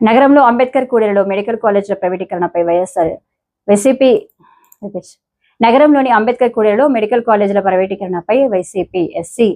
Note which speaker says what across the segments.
Speaker 1: నగరంలో అంబేద్కర్ కూడలిలో మెడికల్ కాలేజీల ప్రైవేటీకరణపై వైసీపీ నగరంలోని అంబేద్కర్ కూడలిలో మెడికల్ కాలేజీల ప్రైవేటీకరణపై వైసీపీ ఎస్సీ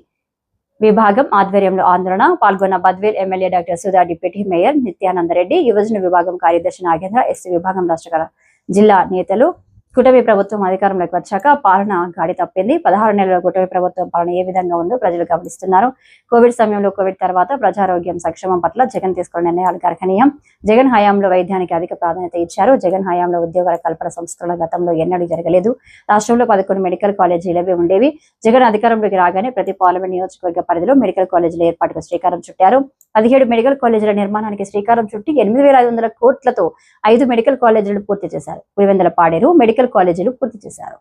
Speaker 1: విభాగం ఆధ్వర్యంలో ఆందోళన పాల్గొన్న Badvel MLA doctor Sudha, deputy mayor Nityananda Reddy, యువజన విభాగం కార్యదర్శి నాగేంద్ర, ఎస్సీ విభాగం రాష్ట్ర జిల్లా నేతలు. కూటమి ప్రభుత్వం అధికారంలోకి వచ్చాక పాలన గాడి తప్పింది. 16 నెలల కూటమి ప్రభుత్వం పాలన ఏ విధంగా ఉందో ప్రజలు గమనిస్తున్నారు. కోవిడ్ సమయంలో, కోవిడ్ తర్వాత ప్రజారోగ్యం సంక్షేమం పట్ల జగన్ తీసుకున్న నిర్ణయాలు గర్హనీయం. జగన్ హయాంలో వైద్యానికి అధిక ప్రాధాన్యత ఇచ్చారు. జగన్ హయాంలో ఉద్యోగాల కల్పన సంస్కరణ గతంలో ఎన్నడూ జరగలేదు. రాష్ట్రంలో 11 మెడికల్ కాలేజీలవే ఉండేవి. జగన్ అధికారంలోకి రాగానే ప్రతి పార్లమెంట్ నియోజకవర్గ పరిధిలో మెడికల్ కాలేజీల ఏర్పాటుకు శ్రీకారం చుట్టారు. 17 మెడికల్ కాలేజీల నిర్మాణానికి శ్రీకారం చుట్టి 8,500 కోట్లతో 5 మెడికల్ కాలేజీలు పూర్తి చేశారు. పులివెందుల పాడేరు మెడికల్ కాలేజీలు పూర్తి చేశారు.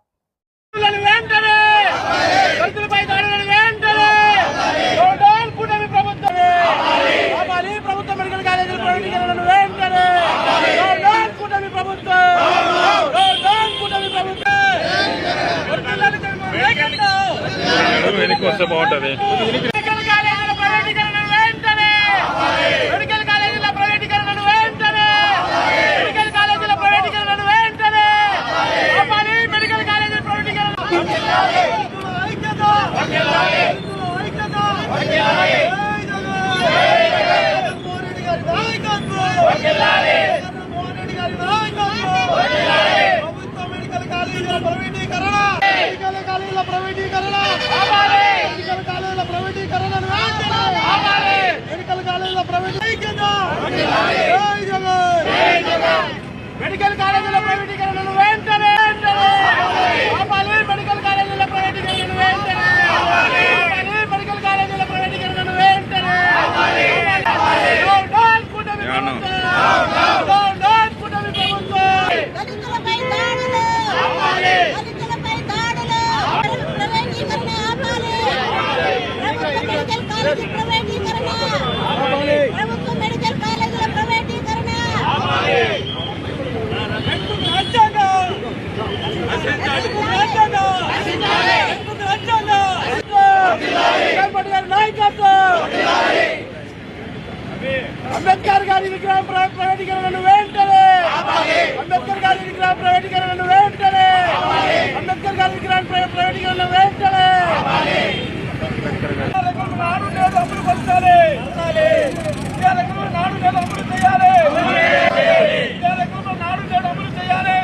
Speaker 2: బాగుంటది.
Speaker 3: మెడికల్ కాలేజీల ప్రైవేటీకరణను వెంటనే ఆపాలి. మెడికల్ కాలేజీల ప్రైవేటీకరణను వెంటనే ఆపాలి. మెడికల్ కాలేజీల ప్రైవేటీకరణను వెంటనే ఆపాలి. కూటమి ప్రభుత్వం
Speaker 4: దళితులపై దాడులు ఆపాలి. దళితులపై దాడులు ప్రైవేటీకరణ ఆపాలి. ప్రభుత్వ మెడికల్ కాలేజీ ప్రైవేటీకరణ ఆపాలి. ప్రభుత్వ మెడికల్ కాలేజీల ప్రైవేటీకరణ ఆపాలి.
Speaker 3: అంబేద్కర్ గారి విగ్రహం ప్రైవేటీకరణను వెంటనే అంబేద్కర్ గారి విగ్రహం ప్రైవేటీకరణను వెంటనే అంబేద్కర్ గారి విగ్రహం ప్రైవేటీకరణను వెంటనే నాడు నేడు అమలు పరచాలి. విద్యారంగంలో నాడు నేడు అమలు చేయాలి. విద్యారంగంలో నాడు నేడు అమలు చేయాలి.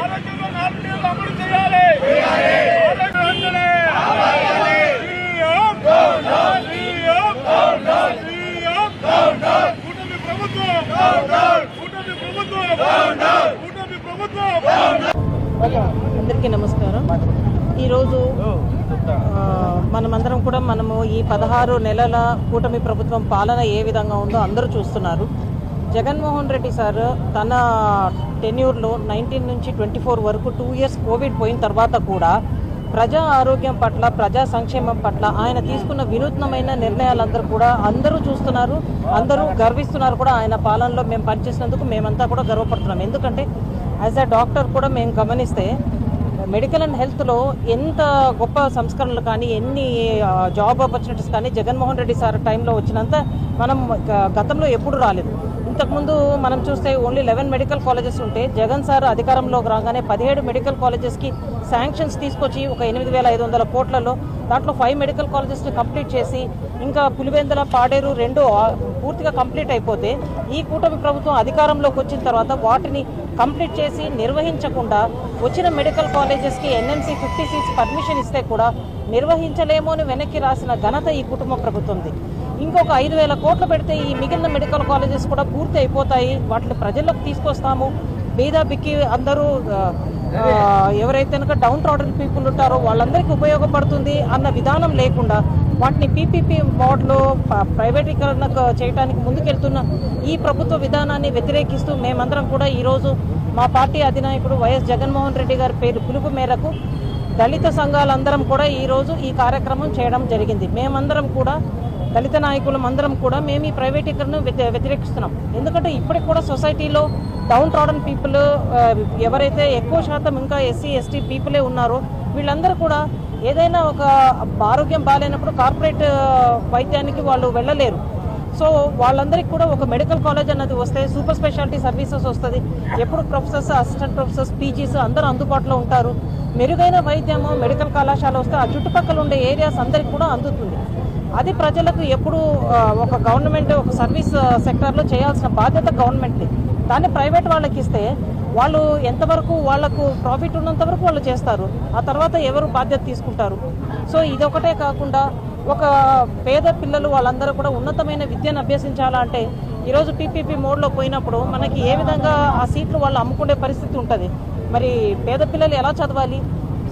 Speaker 3: ఆరోగ్యంలో నాడు నేడు అమలు చేయాలి. వెంటనే
Speaker 5: అందరికీ నమస్కారం. ఈరోజు మనమందరం కూడా ఈ 16 నెలల కూటమి ప్రభుత్వం పాలన ఏ విధంగా ఉందో అందరూ చూస్తున్నారు. జగన్మోహన్ రెడ్డి సార్ తన టెన్యూర్లో 19 నుంచి 24 వరకు 2 ఇయర్స్ కోవిడ్ పోయిన తర్వాత కూడా ప్రజా ఆరోగ్యం పట్ల, ప్రజా సంక్షేమం పట్ల ఆయన తీసుకున్న వినూత్నమైన నిర్ణయాలందరూ కూడా అందరూ చూస్తున్నారు, అందరూ గర్విస్తున్నారు కూడా. ఆయన పాలనలో మేము పనిచేసినందుకు మేమంతా కూడా గర్వపడుతున్నాం. ఎందుకంటే యాజ్ అ డాక్టర్ కూడా మేము గమనిస్తే మెడికల్ అండ్ హెల్త్లో ఎంత గొప్ప సంస్కరణలు కానీ, ఎన్ని జాబ్ ఆపర్చునిటీస్ కానీ జగన్మోహన్ రెడ్డి సార్ టైంలో వచ్చినంత మనం గతంలో ఎప్పుడు రాలేదు. ఇంతకుముందు మనం చూస్తే ఓన్లీ 11 మెడికల్ కాలేజెస్ ఉంటే జగన్ సార్ అధికారంలోకి రాగానే 17 మెడికల్ కాలేజెస్కి శాంక్షన్స్ తీసుకొచ్చి ఒక 8,500 కోట్లలో దాంట్లో 5 మెడికల్ కాలేజెస్ని కంప్లీట్ చేసి, ఇంకా పులివెందుల, పాడేరు 2 పూర్తిగా కంప్లీట్ అయిపోతే ఈ కూటమి ప్రభుత్వం అధికారంలోకి వచ్చిన తర్వాత వాటిని కంప్లీట్ చేసి నిర్వహించకుండా వచ్చిన మెడికల్ కాలేజెస్కి ఎన్ఎంసీ 50 సీట్స్ పర్మిషన్ ఇస్తే కూడా నిర్వహించలేమో అని వెనక్కి రాసిన ఘనత ఈ కుటుంబ ప్రభుత్వంది. ఇంకొక 5,000 కోట్లు పెడితే ఈ మిగిలిన మెడికల్ కాలేజెస్ కూడా పూర్తి అయిపోతాయి. వాటిని ప్రజల్లోకి తీసుకొస్తాము. బీదా బిక్కి అందరూ ఎవరైతే కనుక డౌన్ ట్రాడన్ పీపుల్ ఉంటారో వాళ్ళందరికీ ఉపయోగపడుతుంది అన్న విధానం లేకుండా వాటిని పీపీపీ మోడ్లో ప్రైవేటీకరణ చేయడానికి ముందుకెళ్తున్న ఈ ప్రభుత్వ విధానాన్ని వ్యతిరేకిస్తూ మేమందరం కూడా ఈరోజు మా పార్టీ అధినాయకుడు వైఎస్ జగన్మోహన్ రెడ్డి గారి పిలుపు మేరకు దళిత సంఘాలందరం కూడా ఈరోజు ఈ కార్యక్రమం చేయడం జరిగింది. మేమందరం కూడా దళిత నాయకులం అందరం కూడా మేము ఈ ప్రైవేటీకరణను వ్యతిరేకిస్తున్నాం. ఎందుకంటే ఇప్పటికి కూడా సొసైటీలో డౌన్ ట్రాడన్ పీపుల్ ఎవరైతే ఎక్కువ శాతం ఇంకా ఎస్సీ ఎస్టీ పీపులే ఉన్నారో వీళ్ళందరూ కూడా ఏదైనా ఒక ఆరోగ్యం బాగాలేనప్పుడు కార్పొరేట్ వైద్యానికి వాళ్ళు వెళ్ళలేరు. సో వాళ్ళందరికీ కూడా ఒక మెడికల్ కాలేజ్ అన్నది వస్తే సూపర్ స్పెషాలిటీ సర్వీసెస్ వస్తుంది. ఎప్పుడు ప్రొఫెసర్స్, అసిస్టెంట్ ప్రొఫెసర్స్, పీజీస్ అందరూ అందుబాటులో ఉంటారు. మెరుగైన వైద్యము మెడికల్ కళాశాల వస్తే ఆ చుట్టుపక్కల ఉండే ఏరియాస్ అందరికి కూడా అందుతుంది. అది ప్రజలకు ఎప్పుడు ఒక గవర్నమెంట్ ఒక సర్వీస్ సెక్టార్లో చేయాల్సిన బాధ్యత గవర్నమెంట్ది. దాన్ని ప్రైవేట్ వాళ్ళకి ఇస్తే వాళ్ళు ఎంతవరకు వాళ్ళకు ప్రాఫిట్ ఉన్నంత వరకు వాళ్ళు చేస్తారు. ఆ తర్వాత ఎవరు బాధ్యత తీసుకుంటారు? సో ఇదొకటే కాకుండా ఒక పేద పిల్లలు వాళ్ళందరూ కూడా ఉన్నతమైన విద్యను అభ్యసించాలంటే ఈరోజు పీపీపీ మోడ్లో పోయినప్పుడు మనకి ఏ విధంగా ఆ సీట్లు వాళ్ళు అమ్ముకునే పరిస్థితి ఉంటుంది. మరి పేద పిల్లలు ఎలా చదవాలి?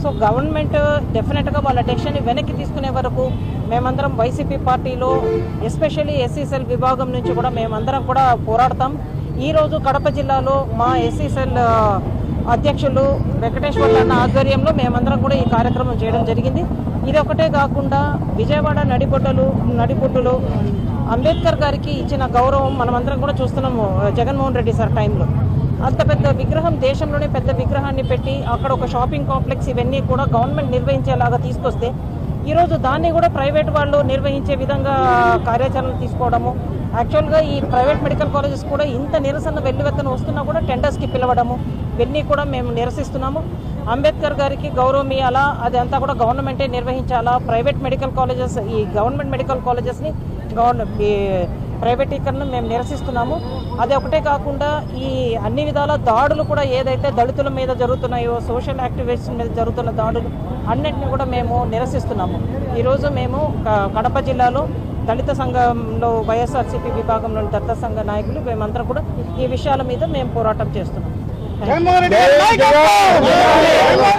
Speaker 5: సో గవర్నమెంట్ డెఫినెట్గా వాళ్ళ డెసిషన్ వెనక్కి తీసుకునే వరకు మేమందరం వైసీపీ పార్టీలో ఎస్పెషల్లీ ఎస్సీ సెల్ విభాగం నుంచి కూడా మేమందరం కూడా పోరాడతాం. ఈరోజు కడప జిల్లాలో మా ఎస్సీ సెల్ అధ్యక్షులు వెంకటేశ్వర్లు అన్న ఆధ్వర్యంలో మేమందరం కూడా ఈ కార్యక్రమం చేయడం జరిగింది. ఇది ఒకటే కాకుండా విజయవాడ నడిబొడ్డులో అంబేద్కర్ గారికి ఇచ్చిన గౌరవం మనమందరం కూడా చూస్తున్నాము. జగన్మోహన్ రెడ్డి సార్ టైంలో అంత పెద్ద విగ్రహం, దేశంలోనే పెద్ద విగ్రహాన్ని పెట్టి అక్కడ ఒక షాపింగ్ కాంప్లెక్స్ ఇవన్నీ కూడా గవర్నమెంట్ నిర్వహించేలాగా తీసుకొస్తే ఈరోజు దాన్ని కూడా ప్రైవేట్ వాళ్ళు నిర్వహించే విధంగా కార్యాచరణ తీసుకోవడము. యాక్చువల్గా ఈ ప్రైవేట్ మెడికల్ కాలేజెస్ కూడా ఇంత నిరసన వెల్లువెత్తన వస్తున్నా కూడా టెండర్స్కి పిలవడము ఇవన్నీ కూడా మేము నిరసిస్తున్నాము. అంబేద్కర్ గారికి గౌరవం ఇవ్వాలా, అది అంతా కూడా గవర్నమెంటే నిర్వహించాలా. ప్రైవేట్ మెడికల్ కాలేజెస్, ఈ గవర్నమెంట్ మెడికల్ కాలేజెస్ని ప్రైవేటీకరణ మేము నిరసిస్తున్నాము. అది ఒకటే కాకుండా ఈ అన్ని విధాల దాడులు కూడా ఏదైతే దళితుల మీద జరుగుతున్నాయో, సోషల్ యాక్టివిస్ట్ మీద జరుగుతున్న దాడులు అన్నింటినీ కూడా మేము నిరసిస్తున్నాము. ఈరోజు మేము కడప జిల్లాలో దళిత సంఘంలో వైఎస్ఆర్సీపీ విభాగంలోని దళిత సంఘ నాయకులు మేమందరం కూడా ఈ విషయాల మీద మేము పోరాటం చేస్తున్నాం.